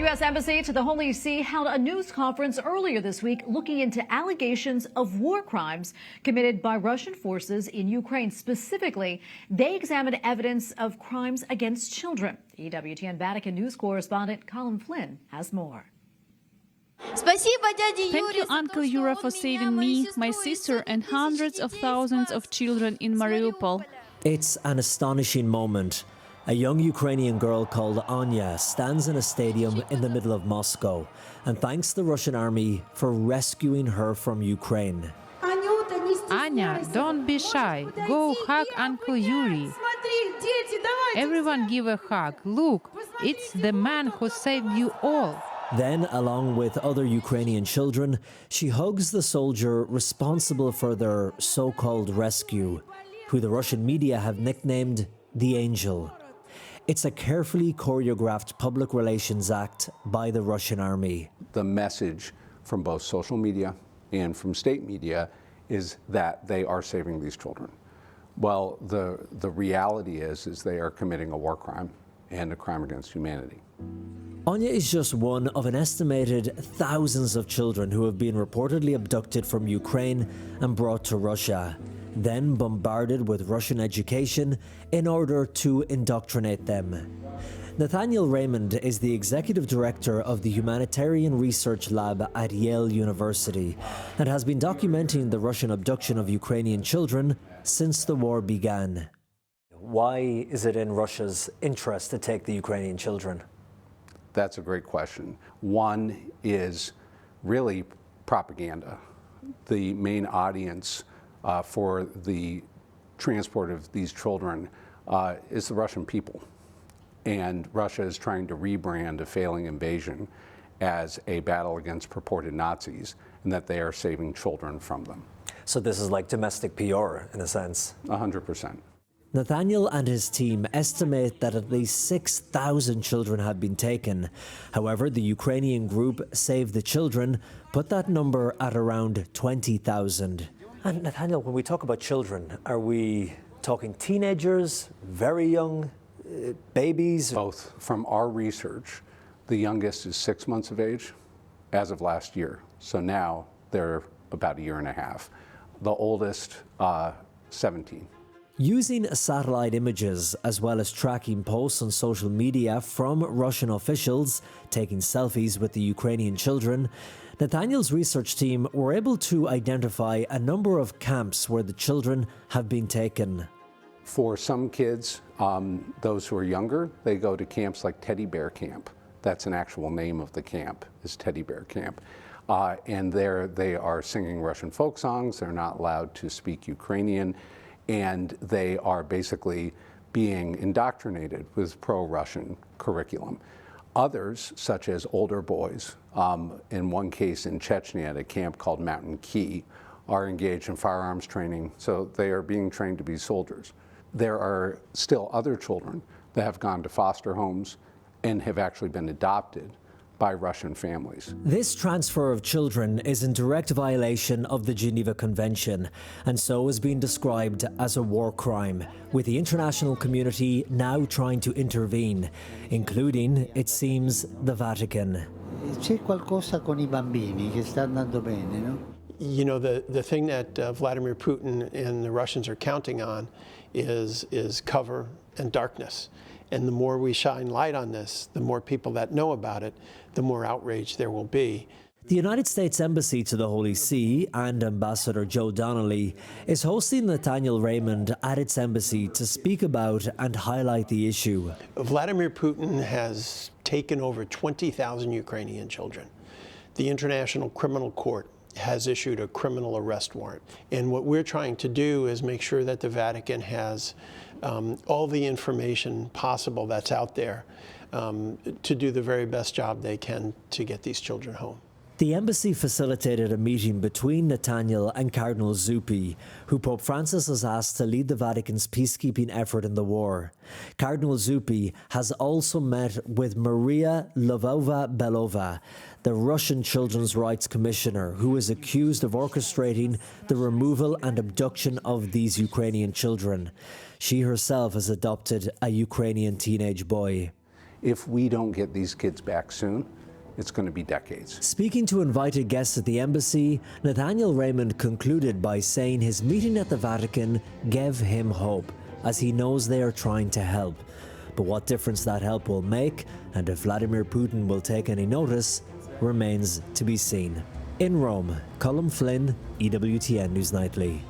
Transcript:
U.S. Embassy to the Holy See held a news conference earlier this week looking into allegations of war crimes committed by Russian forces in Ukraine. Specifically, they examined evidence of crimes against children. EWTN Vatican News Correspondent Colm Flynn has more. Thank you, Uncle Yura, for saving me, my sister, and hundreds of thousands of children in Mariupol. It's an astonishing moment. A young Ukrainian girl called Anya stands in a stadium in the middle of Moscow and thanks the Russian army for rescuing her from Ukraine. Anya, don't be shy. Go hug Uncle Yuri. Everyone give a hug. Look, it's the man who saved you all. Then, along with other Ukrainian children, she hugs the soldier responsible for their so-called rescue, who the Russian media have nicknamed the Angel. It's a carefully choreographed public relations act by the Russian army. The message from both social media and from state media is that they are saving these children. Well, the reality is they are committing a war crime and a crime against humanity. Anya is just one of an estimated thousands of children who have been reportedly abducted from Ukraine and brought to Russia, then bombarded with Russian education in order to indoctrinate them. Nathaniel Raymond is the executive director of the Humanitarian Research Lab at Yale University and has been documenting the Russian abduction of Ukrainian children since the war began. Why is it in Russia's interest to take the Ukrainian children? That's a great question. One is really propaganda. The main audience for the transport of these children is the Russian people. And Russia is trying to rebrand a failing invasion as a battle against purported Nazis, and that they are saving children from them. So this is like domestic PR, in a sense? 100%. Nathaniel and his team estimate that at least 6,000 children have been taken. However, the Ukrainian group Save the Children put that number at around 20,000. And Nathaniel, when we talk about children, are we talking teenagers, very young, babies? Both. From our research, the youngest is 6 months of age as of last year. So now they're about a year and a half. The oldest, 17. Using satellite images as well as tracking posts on social media from Russian officials taking selfies with the Ukrainian children, Nathaniel's research team were able to identify a number of camps where the children have been taken. For some kids, those who are younger, they go to camps like Teddy Bear Camp. That's an actual name of the camp, is Teddy Bear Camp. And there they are singing Russian folk songs. They're not allowed to speak Ukrainian. And they are basically being indoctrinated with pro-Russian curriculum. Others, such as older boys, in one case in Chechnya at a camp called Mountain Key, are engaged in firearms training, so they are being trained to be soldiers. There are still other children that have gone to foster homes and have actually been adopted by Russian families. This transfer of children is in direct violation of the Geneva Convention, and so has been described as a war crime, with the international community now trying to intervene, including, it seems, the Vatican. C'è qualcosa con I bambini che sta andando bene, no? You know, the thing that Vladimir Putin and the Russians are counting on is cover and darkness. And the more we shine light on this, the more people that know about it, the more outrage there will be. The United States Embassy to the Holy See and Ambassador Joe Donnelly is hosting Nathaniel Raymond at its embassy to speak about and highlight the issue. Vladimir Putin has taken over 20,000 Ukrainian children. The International Criminal Court has issued a criminal arrest warrant. And what we're trying to do is make sure that the Vatican has all the information possible that's out there to do the very best job they can to get these children home. The embassy facilitated a meeting between Nathaniel and Cardinal Zuppi, who Pope Francis has asked to lead the Vatican's peacekeeping effort in the war. Cardinal Zuppi has also met with Maria Lvova-Belova, the Russian Children's Rights Commissioner, who is accused of orchestrating the removal and abduction of these Ukrainian children. She herself has adopted a Ukrainian teenage boy. if we don't get these kids back soon, it's going to be decades. Speaking to invited guests at the embassy, Nathaniel Raymond concluded by saying his meeting at the Vatican gave him hope, as he knows they are trying to help. But what difference that help will make, and if Vladimir Putin will take any notice, remains to be seen. In Rome, Colm Flynn, EWTN News Nightly.